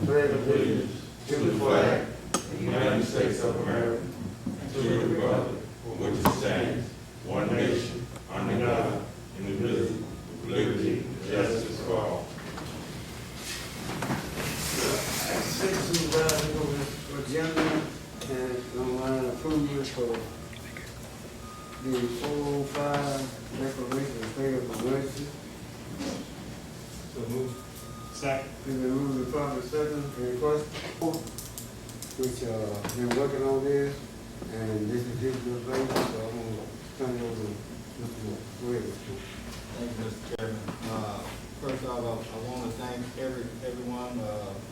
pledge allegiance to the flag of the United States of America and to the republic for which it stands, one nation, under God, indivisible, with liberty and justice for all. Supervisor for agenda and online approval for the 405 declaration of state of emergency. So moved. Second. Been moved to proper second. Any questions? Which been working on this, and this is his good basis, so I'm gonna turn it over to Mr. Moore. Go ahead, Mr. Moore. Thank you, Mr. Chairman. First off, I want to thank everyone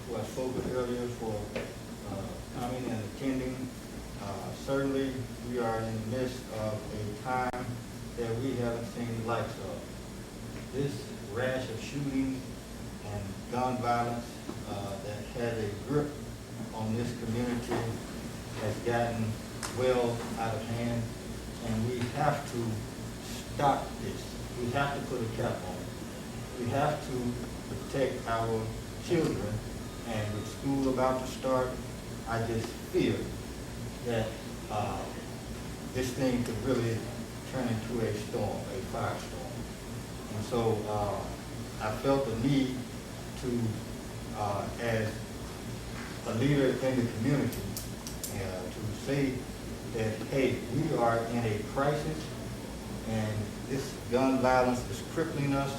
who I spoke with earlier for coming and attending. Certainly, we are in the midst of a time that we haven't seen the likes of. This rash of shootings and gun violence that has a grip on this community has gotten well out of hand, and we have to stop this. We have to put a cap on it. We have to protect our children, and with school about to start, I just fear that this thing could really turn into a storm, a firestorm. And so I felt the need to, as a leader in the community, to say that, hey, we are in a crisis, and this gun violence is crippling us,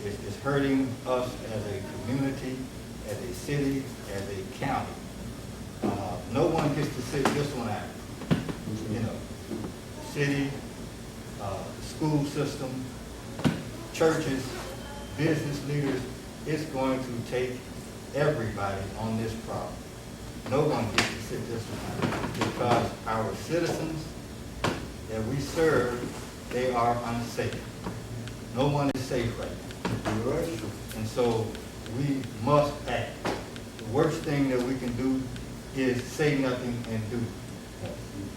it's hurting us as a community, as a city, as a county. No one gets to sit this one out. You know, city, school system, churches, business leaders, it's going to take everybody on this problem. No one gets to sit this one out because our citizens that we serve, they are unsafe. No one is safe right now. You're right. And so we must act. The worst thing that we can do is say nothing and do nothing.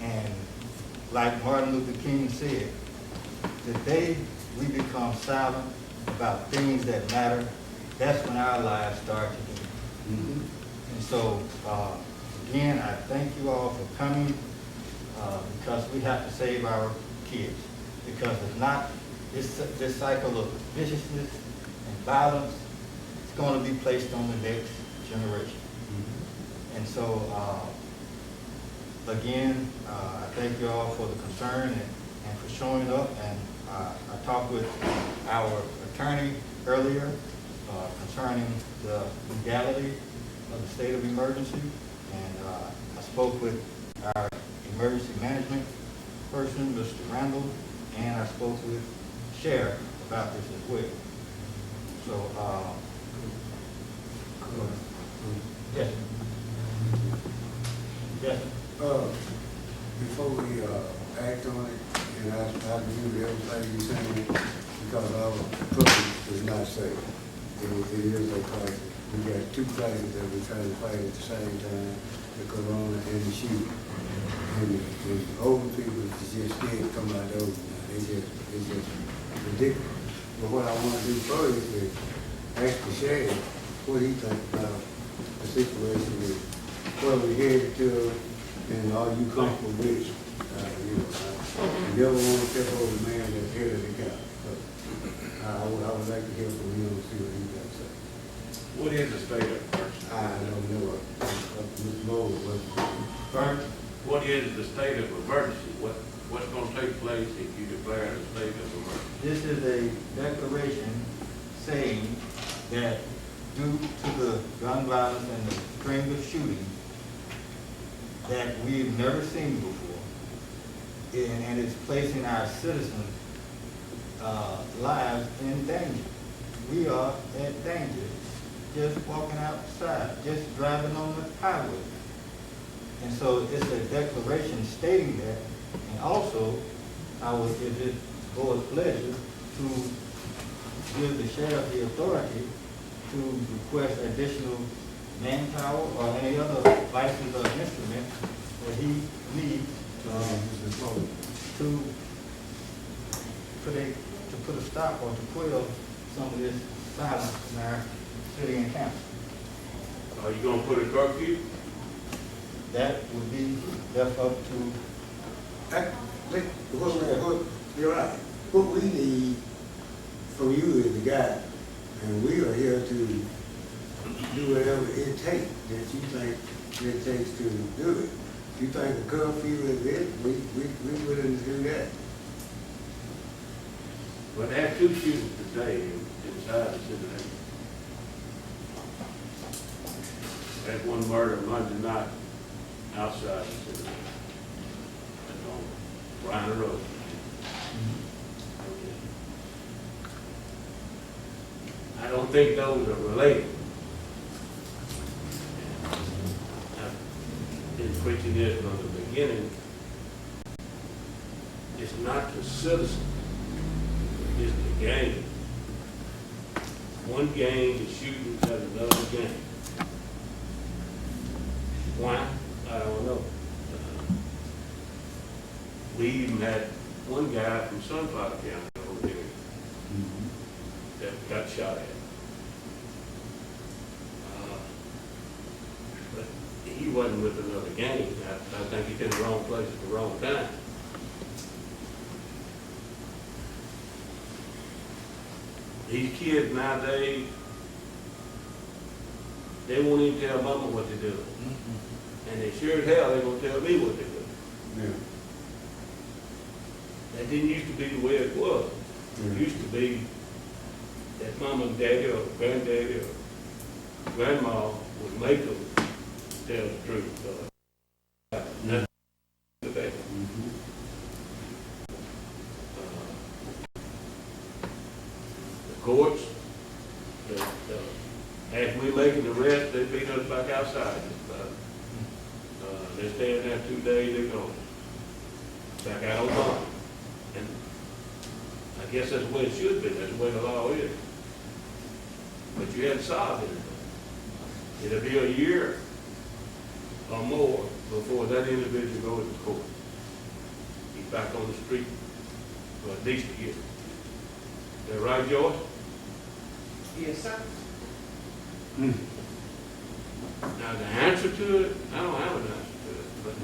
And like Martin Luther King said, the day we become silent about things that matter, that's when our lives start to end. And so, again, I thank you all for coming because we have to save our kids. Because if not, this cycle of viciousness and violence is going to be placed on the next generation. And so, again, I thank you all for the concern and for showing up. And I talked with our attorney earlier concerning the legality of the state of emergency. And I spoke with our emergency management person, Mr. Randall, and I spoke with Sheriff about this as well. So, yes. Yes. Before we act on it, and I agree with everything you're saying, because our public is not safe. It is a crisis. We got two crises that we're trying to fight at the same time, the corona and the shooting. And the older people just can't come out those now. It's just ridiculous. But what I want to do first is ask the sheriff what he thinks about the situation is, where we headed to, and are you comfortable with it? You never want to step over the man that's head of the county. So I would like to hear from him and see what he got to say. What is the state of emergency? I don't know. Mr. Moore was. First, what is the state of emergency? What's going to take place if you declare a state of emergency? This is a declaration saying that due to the gun violence and the string of shootings that we've never seen before, and it's placing our citizens' lives in danger. We are at danger, just walking outside, just driving on the highway. And so it's a declaration stating that, and also I would give it board's pleasure to give the sheriff the authority to request additional manpower or any other devices or instrument that he needs to put a stop or to quell some of this violence in our city and county. Are you gonna put a curfew? That would be left up to, You're right. What we need from you is the guide, and we are here to do whatever it takes that you think it takes to do it. If you think a curfew is it, we willing to do that. But they had 2 shootings today inside the city limits. Had 1 murder Monday night outside the city limits. That's on Bryant Road. I don't think those are related. I've been preaching this from the beginning. It's not the citizen, it's the gang. One gang is shooting at another gang. Why? I don't know. We even had one guy from Sunflower County over there that got shot at. But he wasn't with another gang. I think he's in the wrong place at the wrong time. These kids nowadays, they won't even tell mama what to do. And they sure as hell, they're gonna tell me what to do. Yeah. That didn't used to be the way it was. It used to be that mama and daddy or granddaddy or grandma would make them tell the truth. Nothing today. The courts, after we make an arrest, they beat us back outside. They stay in there 2 days, they're gone. Back out on bond. And I guess that's the way it should be, that's the way the law is. But you hadn't solved anything. It'll be a year or more before that individual goes to court. He's back on the street for at least a year. Is that right, Joyce? Yes, sir. Now, the answer to it, I don't have an answer to it, but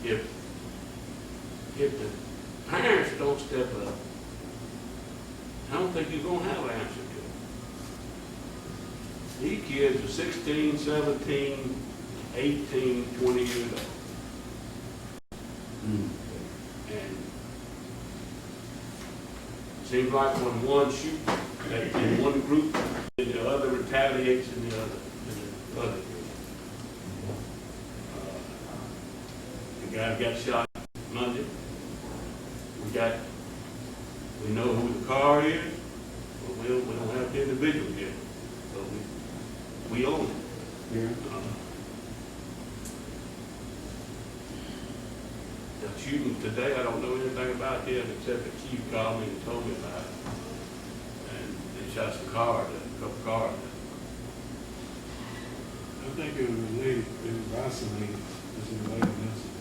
if the parents don't step up, I don't think you're gonna have an answer to it. These kids are 16, 17, 18, 20 years old. And it seems like when one shoots in one group, and the other retaliates in the other group. The guy got shot Monday. We know who the car is, but we don't have the individual yet. So we own it. Yeah. The shooting today, I don't know anything about it except the chief called me and told me about it. And they shot some cars, a couple cars. I think it was related, it was isolated, it's a related incident.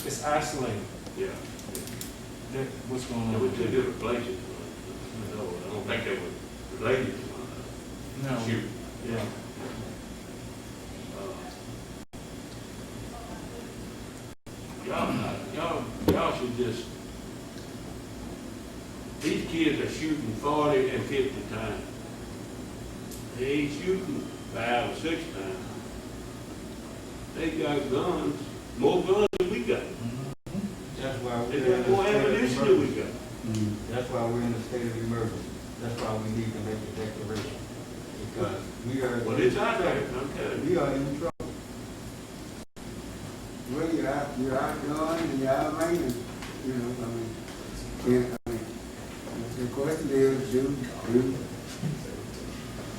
It's isolated, Yeah. that, what's going It on? was two different places. No, I don't think they were related to one another. No. Shoot. Yeah. Y'all should just, these kids are shooting 40 and 50 times. They ain't shooting 5 or 6 times. They got guns, more guns than we got. that's why They we're in got more a state of ammunition than we emergency. got. That's why we're in a state of emergency. That's why we need to make a declaration. Because we are. Well, it's out there, I'm telling you. We are in trouble. Well, you're out going and you're out raining, you know, the question is,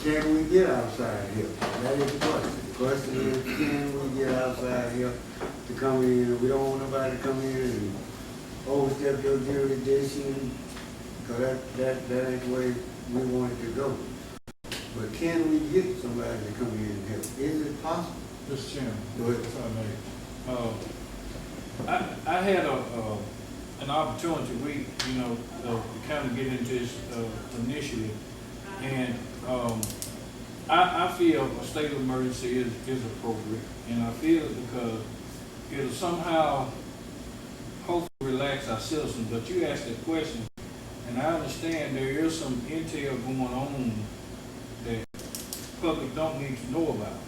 can we get outside here? That is the question. The question is, can we get outside here to come in? We don't want nobody to come in and overstep your jurisdiction, because that ain't the way we want it to go. But can we get somebody to come in and help? Is it possible? Mr. Chairman, Go ahead. if I may. I had a an opportunity, to kind of get into this initiative. And I feel a state of emergency is appropriate, and I feel it because it'll somehow hopefully relax our citizens. But you asked that question, and I understand there is some intel going on that public don't need to know about.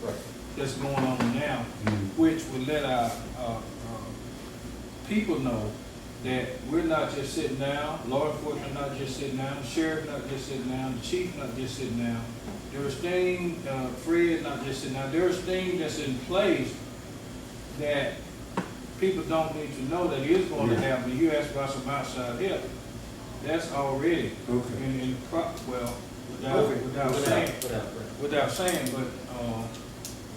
Right. That's going on now, which will let our people know that we're not just sitting down, law enforcement not just sitting down, the sheriff not just sitting down, the chief not just sitting down. There's things, Fred not just sitting down, there's things that's in place that people don't need to know that is going to happen. You asked about some outside help. That's already Okay. without saying, but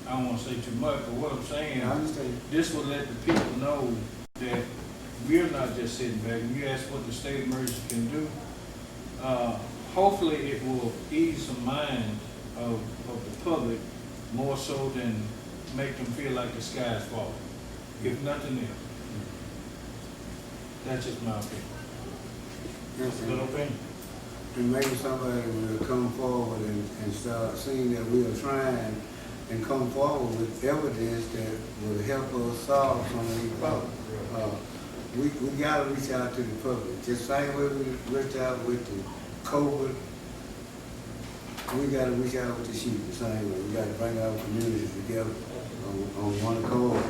I don't want to say too much, but what I'm saying, I understand. this will let the people know that we're not just sitting back. And you ask what the state of emergency can do. Hopefully it will ease the mind of the public more so than make them feel like the sky is falling, if nothing else. That's just my opinion. Yes, Good opinion. and maybe somebody will come forward and start seeing that we are trying and come forward with evidence that will help us solve some of these problems. We gotta reach out to the public, just same way we reached out with the COVID. We gotta reach out with the shooting, the same way. We gotta bring our communities together on one accord.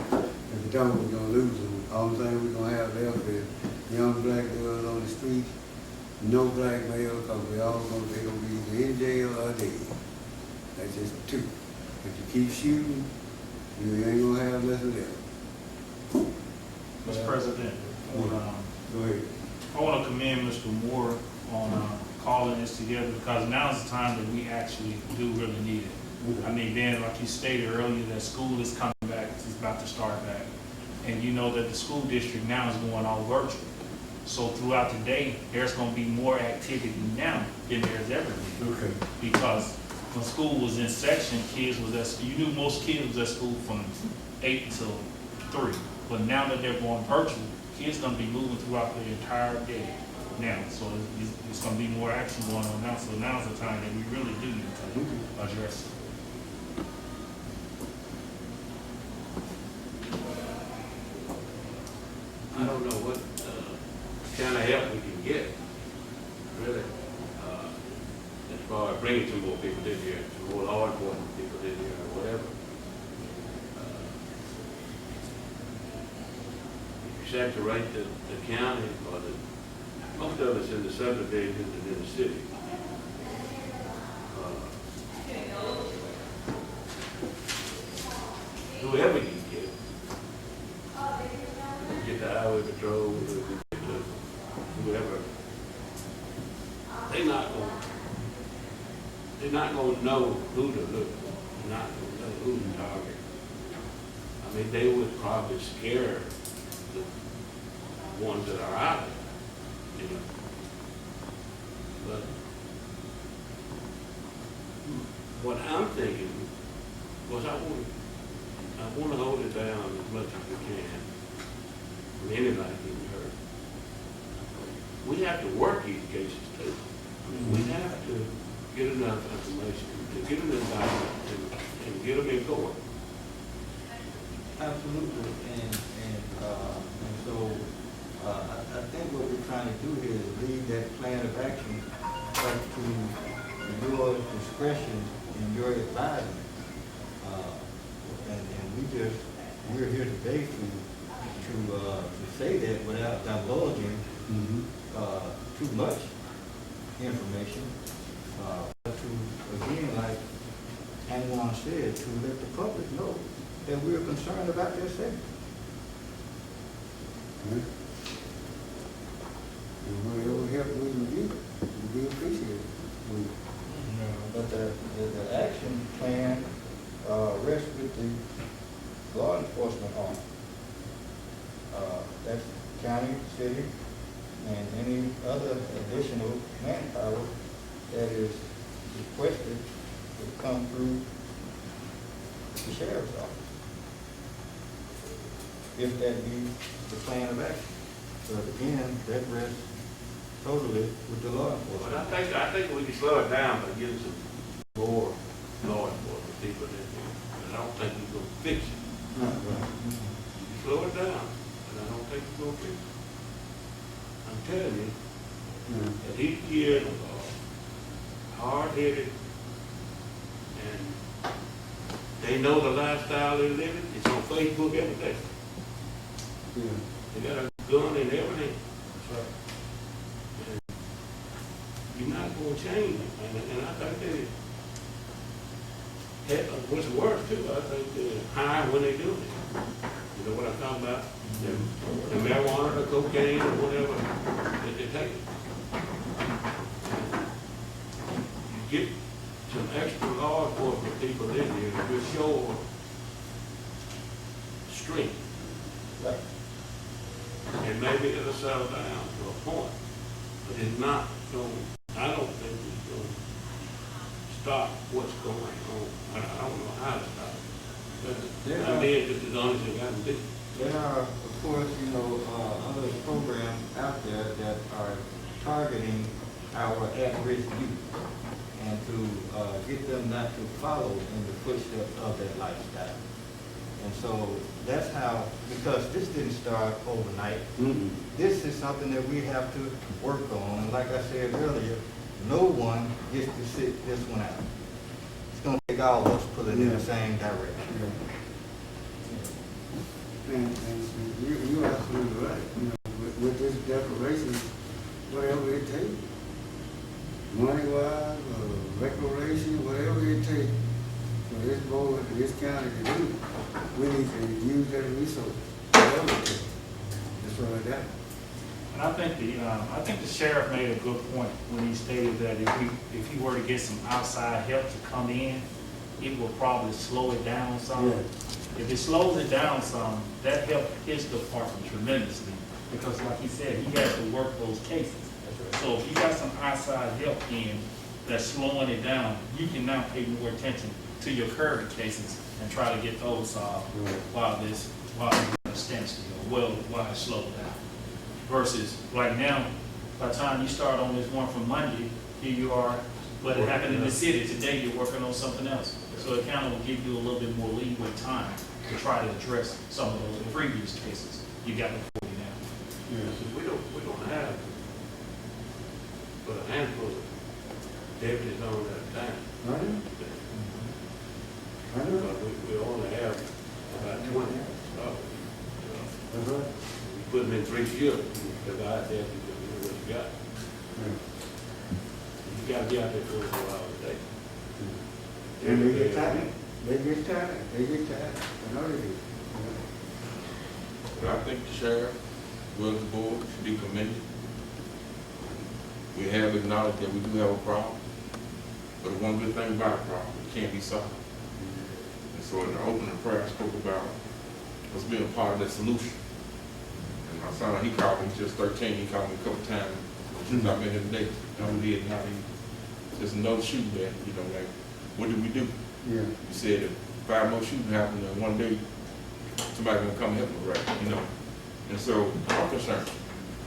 If we don't, we're gonna lose them. All I'm saying we're gonna have left is young black girls on the street, no black male, because they gonna be either in jail or dead. That's just two. If you keep shooting, you ain't gonna have nothing left. Mr. President, Go ahead. I want to commend Mr. Moore on calling this together because now is the time that we actually do really need it. I mean, then, like you stated earlier, that school is coming back, it's about to start back. And you know that the school district now is going all virtual. So throughout the day, there's going to be more activity now than there's ever been. Okay. Because when school was in session, you knew most kids was at school from 8 until 3. But now that they're going virtual, kids gonna be moving throughout the entire day now. So it's gonna be more action going on now. So now's the time that we really do need to address it. I don't know what kind of help we can get, really, as far as bringing some more people in here, some more law enforcement people in here, or whatever. Saturate the county, or most of us in the subdivisions and in the city. Whoever you get the highway patrol, whoever, they're not gonna know who to look for, they're not gonna know who to target. I mean, they would probably scare the ones that are out there, But what I'm thinking was I want to hold it down as much as we can from anybody getting hurt. We have to work these cases too. I mean, we have to get enough information to get them indicted and get them in court. Absolutely, and so I think what we're trying to do here is leave that plan of action up to your discretion and your advisement. And we're here today to say that without divulging too much information. Again, like Anwan said, to let the public know that we're concerned about their safety. And whatever help we can get, will be appreciated. But the action plan rests with the law enforcement arm. That's county, city, and any other additional manpower that is requested to come through the sheriff's office, if that be the plan of action. But again, that rests totally with the law But enforcement. I think we can slow it down by getting some more law enforcement people in here. And I don't think we're gonna fix it. Right. You can slow it down, but I don't think we're gonna fix it. I'm telling you, Yeah. that these kids are hard-headed, and they know the lifestyle they're living. It's on Facebook every day. Yeah. They got a gun and everything. And you're not gonna change it, and I think they, what's worse too, I think they're high when they do it. You know what I'm talking about? The marijuana, the cocaine, or whatever that they take. You get some extra law enforcement people in here to show strength. Right. And maybe it'll settle down to a point, but it's not going, I don't think it's going to stop what's going on. I don't know how to stop it. But I did just as honest as I can be. There are, of course, other programs out there that are targeting our at-risk youth and to get them not to follow in the footsteps of that lifestyle. And so that's how, because this didn't start overnight. Mm-mm. This is something that we have to work on. And like I said earlier, no one gets to sit this one out. It's going to take all of us pulling in the same direction. Yeah. And you're absolutely right. You know, with this declaration, whatever it takes, money-wise, recreation, whatever it takes for this board, this county to do, we need to use that resource. Whatever it takes. That's what I got. And I think the sheriff made a good point when he stated that if he were to get some outside help to come in, it will probably slow it down some. Yeah. If it slows it down some, that helped his department tremendously, because like he said, he has to work those cases. So if you got some outside help in that's slowing it down, you can now pay more attention to your current cases and try to get those solved while it's at a standstill, while it's slowed down. Versus like now, by the time you start on this one from Monday, here you are, but it happened in the city, today you're working on something else. So it kind of will give you a little bit more leeway time to try to address some of those previous cases you got before you now. Yeah. We don't have but a handful of deputies on at a time. Right? I know. But we only have about 20. So, That's right. we put them in 3 shifts, divide that, and what you got. Yeah. You gotta be out there 24 hours a day. And they get tired. They get tired. They get tired. I know they do. But I think the sheriff, well, the board should be commended. We have acknowledged that we do have a problem, but the one good thing about a problem, it can't be solved. And so in the opening prayer, I spoke about us being a part of that solution. And my son, he called me, he's just 13, he called me a couple times since I've been here today. I'm dead now, just another shooting there, like, what did we do? Yeah. You said if 5 more shootings happen in one day, somebody's gonna come help us, right? And so I'm concerned,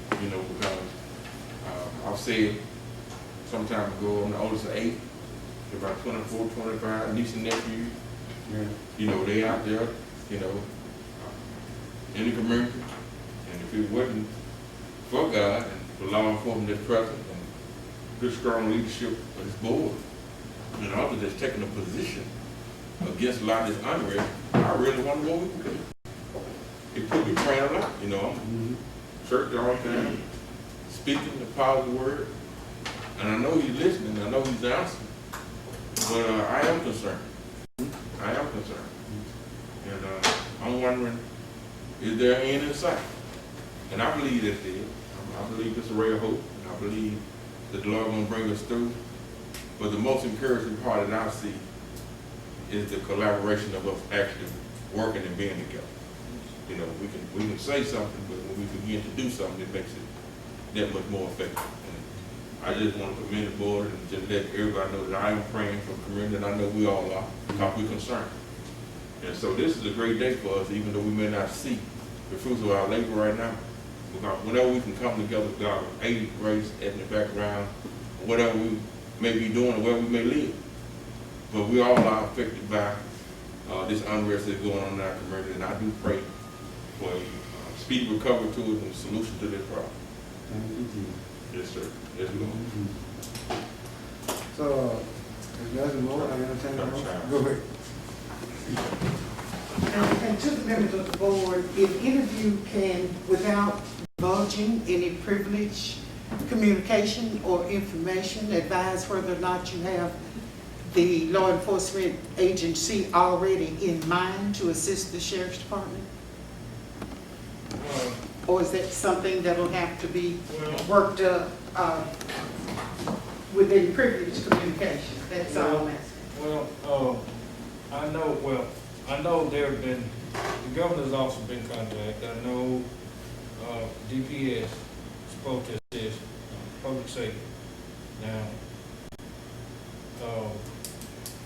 because I've said some time ago, I'm the oldest of 8, about 24, 25, niece and nephew, Yeah. they out there, in the community. And if it wasn't for God and for law enforcement that's present and good strong leadership of this board, and others that's taking a position against a lot of this unrest, I really wonder what we can do. It put me praying a lot, I'm Mm-hmm. church all the time, speaking the positive word, and I know he's listening, I know he's answering, but I am concerned. I am concerned. And I'm wondering, is there an end in sight? And I believe that there is. I believe it's a ray of hope, and I believe that the Lord is going to bring us through. But the most encouraging part that I see is the collaboration of us actually working and being together. We can say something, but when we begin to do something, it makes it that much more effective. And I just want to commend the board and just let everybody know that I am praying for the community, and I know we all are, because we're concerned. And so this is a great day for us, even though we may not see the fruits of our labor right now, Because whenever we can come together with our age, race, ethnic background, whatever we may be doing, or where we may live. But we all are affected by this unrest that's going on in our community, and I do pray for a speedy recovery to it and a solution to this problem. Thank you, Chief. Yes, sir. Yes, Lord. So, if there's no more, I entertain a motion. Go ahead. And to the members of the board, if any of you can, without divulging any privilege, communication, or information, advise whether or not you have the law enforcement agency already in mind to assist the sheriff's department? Or is that something that will have to be worked within privileged communication? That's all I'm asking. I know there have been, the governor's office been contacted. I know DPS, protest is public safety. Now,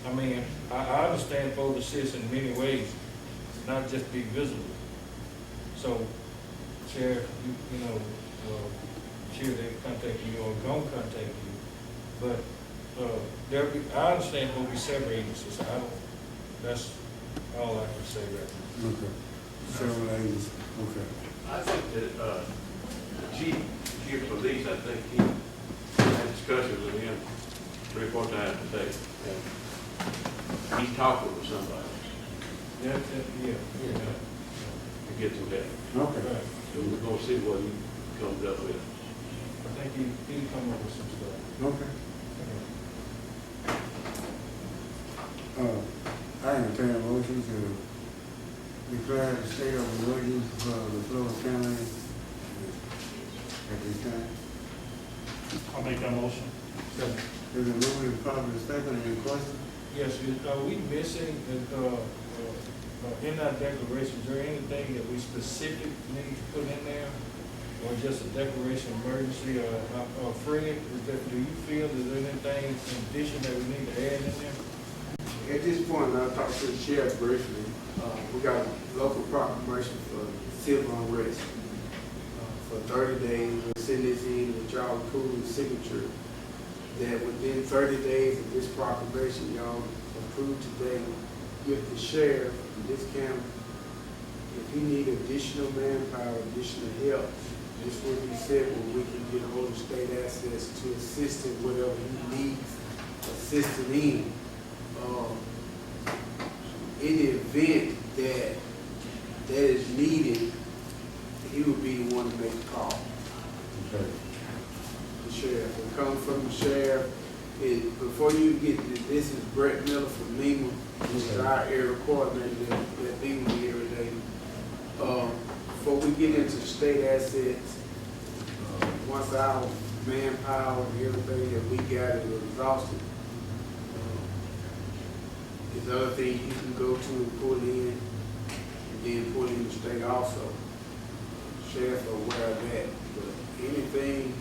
I mean, I understand folks assist in many ways, not just be visible. So, Sheriff, you know, sure they contact you or gonna contact you, but I understand we'll be separate agencies. That's all I can say right now. Okay. Several ladies, okay. I think that, the chief of police, I think he had discussions with him 3 or 4 times a day. And he's talking with somebody Yeah. to get some help. Okay. Right. So we're gonna see what he comes up with. I think he come up with some stuff. Okay. I entertain a motion to declare the state of emergency for Leflore County at this time. I'll make that motion. Is it moving to properly second, any question? Yes, are we missing, in our declaration, is there anything that we specifically need to put in there? Or just a declaration of emergency, Fred, do you feel there's anything in addition that we need to add in there? At this point, I'll talk to the sheriff briefly. We got a local proclamation for civil unrest. For 30 days, we'll send this in with y'all approving signature that within 30 days of this proclamation, y'all approve today, give the sheriff in this county, if he need additional manpower, additional help, this will be said when we can get hold of state assets to assist in whatever he needs assistance in. In the event that is needed, he would be the one to make the call. Okay. The sheriff. It comes from the sheriff. Before you get this is Brett Miller from Lima, which is our area coordinator that be with me every day. Before we get into state assets, once our manpower and everything that we got is exhausted, there's other things you can go to and pull in, and then pull in the state also. Sheriff are aware of that, but anything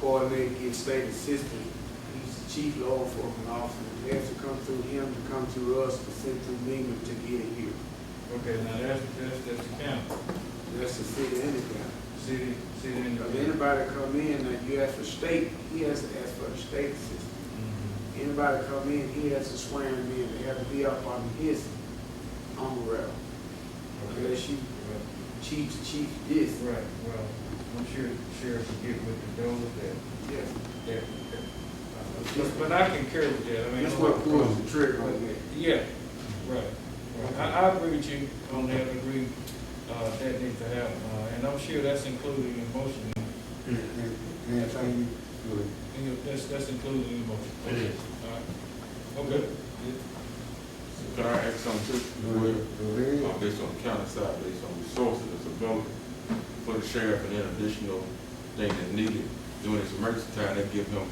coordinated, get state assistance, he's the chief law enforcement officer. It has to come through him to come to us, to send through Lima to get it here. Okay, now that's the county. That's the city and the county. City and If anybody come in, now you ask for state, he has to ask for the state assistance. Anybody come in, he has to swear him in, they have to be up on his umbrella. Unless you chief this. Right, well, I'm sure the sheriff will get with the those Yeah. but I concur with that, I mean. That's what pulls the trigger on that. Yeah, right. I agree with you on that, I agree, that needs to happen, and I'm sure that's included in the motion. Anything you would. That's included in the motion. It is. All right. Okay. Can I ask something too? Go ahead. Based on the county side, based on resources that's available for the sheriff and then additional thing that's needed during this emergency time, they give him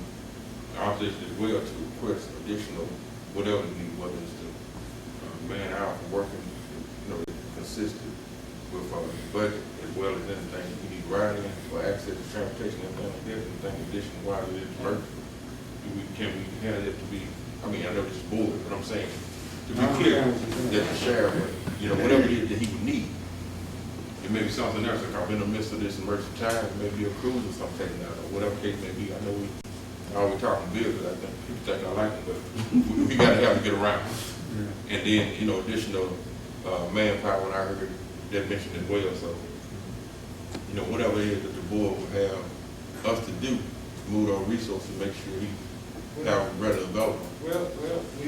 authorization as well to request additional whatever he needs, whether it's to man out for working, consistent with budget as well as anything he needs riding or access to transportation and anything additional while it is emergency. Can we have it to be, I mean, I know this is board, but I'm saying, to be clear, that the sheriff, whatever it is that he would need, it may be something else, like in the midst of this emergency time, maybe a cruise or something taken out, or whatever case may be. I know we always talking business, I think people think I like it, but we gotta have to get around. And then, you know, additional, manpower, and I heard that mentioned as well, so, you know, whatever it is that the board will have us to do, move our resources, make sure we have ready available. Well, we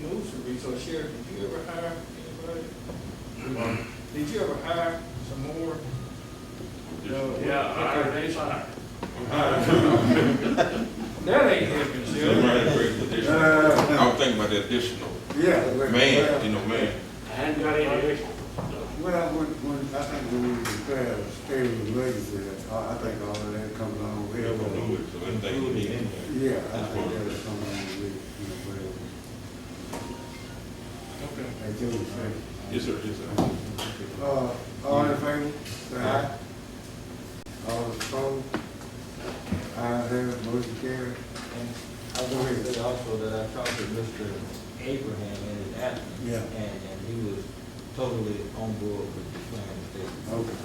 moved some resources. Sheriff, did you ever hire anybody? Did you ever hire some more? Yeah, I heard they fire. That ain't helping, Sheriff. I was thinking about the additional man, you know, man. I hadn't got any extra. Well, I think when we declare a state of emergency, I think all of that comes along with We're gonna do it. it, so anything we need. Yeah, I think that'll come along with, you know, whatever. Okay. Like Jody said. Yes, sir, yes, sir. All in favor, say aye. All opposed? Ayes have it, motion carried. And I want to say also that I talked to Mr. Abraham in his absence. Yeah. And he was totally on board with the plan of state. Okay.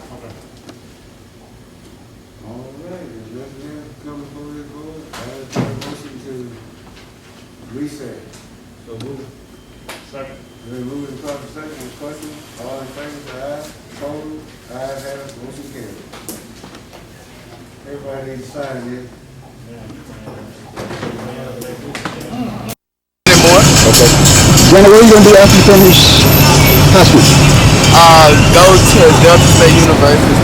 All right, if nothing else coming before this board, I have a motion to reset. So move. Second. Then moving to proper second, question, all in favor, say aye. Total, ayes have it, motion carried. Everybody needs to sign this. Jenna, where are you going to be after you finish high school? Go to Delta State University.